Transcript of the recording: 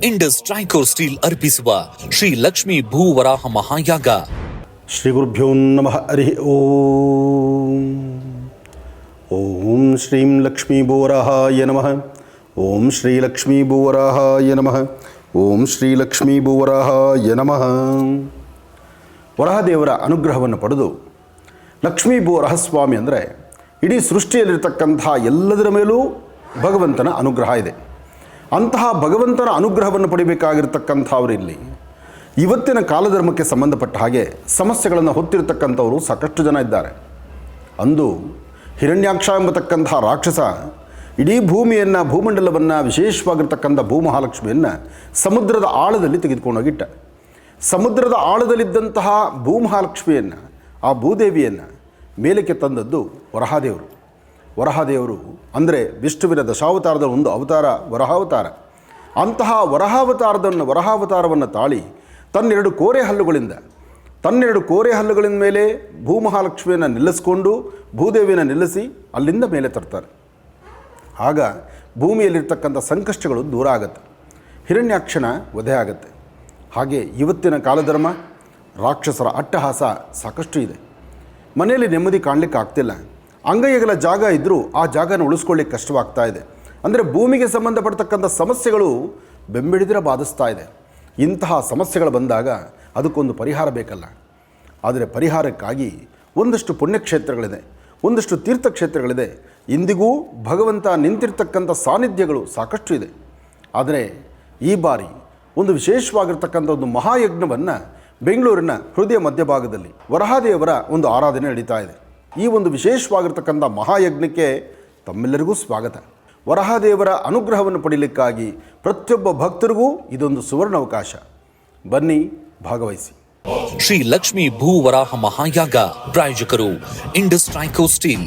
Indus ಟ್ರೈಕೋರ್ steel ಅರ್ಪಿಸುವ ಶ್ರೀ ಲಕ್ಷ್ಮೀ ಭೂವರಾಹ ಮಹಾಯಾಗ. ಶ್ರೀ ಗುರುಭ್ಯೋ ನಮಃ. ಹರಿ ಓಂ. ಓಂ ಶ್ರೀಂ ಲಕ್ಷ್ಮೀ ಭೂವರಾಹಾಯ ನಮಃ. ಓಂ ಶ್ರೀ ಲಕ್ಷ್ಮೀ ಭೂವರಾಹಾಯ ನಮಃ. ಓಂ ಶ್ರೀ ಲಕ್ಷ್ಮೀ ಭೂವರಾಹಾಯ ನಮಃ. ವರಹದೇವರ ಅನುಗ್ರಹವನ್ನು ಪಡೆದು ಲಕ್ಷ್ಮೀ ಭೂವರಾಹಸ್ವಾಮಿ ಅಂದರೆ ಇಡೀ ಸೃಷ್ಟಿಯಲ್ಲಿರ್ತಕ್ಕಂಥ ಎಲ್ಲದರ ಮೇಲೂ ಭಗವಂತನ ಅನುಗ್ರಹ ಇದೆ. ಅಂತಹ ಭಗವಂತನ ಅನುಗ್ರಹವನ್ನು ಪಡಿಬೇಕಾಗಿರ್ತಕ್ಕಂಥವ್ರು ಇಲ್ಲಿ ಇವತ್ತಿನ ಕಾಲಧರ್ಮಕ್ಕೆ ಸಂಬಂಧಪಟ್ಟ ಹಾಗೆ ಸಮಸ್ಯೆಗಳನ್ನು ಹೊತ್ತಿರತಕ್ಕಂಥವರು ಸಾಕಷ್ಟು ಜನ ಇದ್ದಾರೆ. ಅಂದು ಹಿರಣ್ಯಾಕ್ಷ ಎಂಬತಕ್ಕಂಥ ರಾಕ್ಷಸ ಇಡೀ ಭೂಮಿಯನ್ನು, ಭೂಮಂಡಲವನ್ನು, ವಿಶೇಷವಾಗಿರ್ತಕ್ಕಂಥ ಭೂಮಹಾಲಕ್ಷ್ಮಿಯನ್ನು ಸಮುದ್ರದ ಆಳದಲ್ಲಿ ತೆಗೆದುಕೊಂಡೋಗಿಟ್ಟ. ಸಮುದ್ರದ ಆಳದಲ್ಲಿದ್ದಂತಹ ಭೂಮಹಾಲಕ್ಷ್ಮಿಯನ್ನು, ಆ ಭೂದೇವಿಯನ್ನು ಮೇಲಕ್ಕೆ ತಂದದ್ದು ವರಹದೇವರು. ವರಹದೇವರು ಅಂದರೆ ವಿಷ್ಣುವಿನ ದಶಾವತಾರದ ಒಂದು ಅವತಾರ ವರಹಾವತಾರ. ಅಂತಹ ವರಹಾವತಾರವನ್ನು ತಾಳಿ ತನ್ನೆರಡು ಕೋರೆ ಹಲ್ಲುಗಳಿಂದ ಮೇಲೆ ಭೂಮಹಾಲಕ್ಷ್ಮಿಯನ್ನು ನಿಲ್ಲಿಸ್ಕೊಂಡು ಭೂದೇವಿಯನ್ನು ನಿಲ್ಲಿಸಿ ಅಲ್ಲಿಂದ ಮೇಲೆ ತರ್ತಾರೆ. ಆಗ ಭೂಮಿಯಲ್ಲಿರ್ತಕ್ಕಂಥ ಸಂಕಷ್ಟಗಳು ದೂರ ಆಗುತ್ತೆ, ಹಿರಣ್ಯಾಕ್ಷನ ವಧೆ ಆಗುತ್ತೆ. ಹಾಗೆ ಇವತ್ತಿನ ಕಾಲಧರ್ಮ ರಾಕ್ಷಸರ ಅಟ್ಟಹಾಸ ಸಾಕಷ್ಟು ಇದೆ. ಮನೆಯಲ್ಲಿ ನೆಮ್ಮದಿ ಕಾಣಲಿಕ್ಕೆ ಆಗ್ತಿಲ್ಲ. ಅಂಗೈಗಳ ಜಾಗ ಇದ್ದರೂ ಆ ಜಾಗನ ಉಳಿಸ್ಕೊಳ್ಳಿಕ್ಕೆ ಕಷ್ಟವಾಗ್ತಾ ಇದೆ. ಅಂದರೆ ಭೂಮಿಗೆ ಸಂಬಂಧಪಡ್ತಕ್ಕಂಥ ಸಮಸ್ಯೆಗಳು ಬೆಂಬಿಡಿದಿರ ಬಾಧಿಸ್ತಾ ಇದೆ. ಇಂತಹ ಸಮಸ್ಯೆಗಳು ಬಂದಾಗ ಅದಕ್ಕೊಂದು ಪರಿಹಾರ ಬೇಕಲ್ಲ. ಆದರೆ ಪರಿಹಾರಕ್ಕಾಗಿ ಒಂದಷ್ಟು ಪುಣ್ಯಕ್ಷೇತ್ರಗಳಿದೆ, ಒಂದಷ್ಟು ತೀರ್ಥಕ್ಷೇತ್ರಗಳಿದೆ. ಇಂದಿಗೂ ಭಗವಂತ ನಿಂತಿರ್ತಕ್ಕಂಥ ಸಾನ್ನಿಧ್ಯಗಳು ಸಾಕಷ್ಟು ಇದೆ. ಆದರೆ ಈ ಬಾರಿ ಒಂದು ವಿಶೇಷವಾಗಿರ್ತಕ್ಕಂಥ ಒಂದು ಮಹಾಯಜ್ಞವನ್ನು ಬೆಂಗಳೂರಿನ ಹೃದಯ ಮಧ್ಯಭಾಗದಲ್ಲಿ ವರಹದೇವರ ಒಂದು ಆರಾಧನೆ ನಡೀತಾ ಇದೆ. ಈ ಒಂದು ವಿಶೇಷವಾಗಿರ್ತಕ್ಕಂಥ ಮಹಾಯಜ್ಞಕ್ಕೆ ತಮ್ಮೆಲ್ಲರಿಗೂ ಸ್ವಾಗತ. ವರಹದೇವರ ಅನುಗ್ರಹವನ್ನು ಪಡೀಲಿಕ್ಕಾಗಿ ಪ್ರತಿಯೊಬ್ಬ ಭಕ್ತರಿಗೂ ಇದೊಂದು ಸುವರ್ಣಾವಕಾಶ. ಬನ್ನಿ, ಭಾಗವಹಿಸಿ. ಶ್ರೀ ಲಕ್ಷ್ಮೀ ಭೂವರಾಹ ಮಹಾಯಾಗ ಪ್ರಾಯೋಜಕರು ಇಂಡಸ್ ಟ್ರೈಕೋರ್ ಸ್ಟೀಲ್.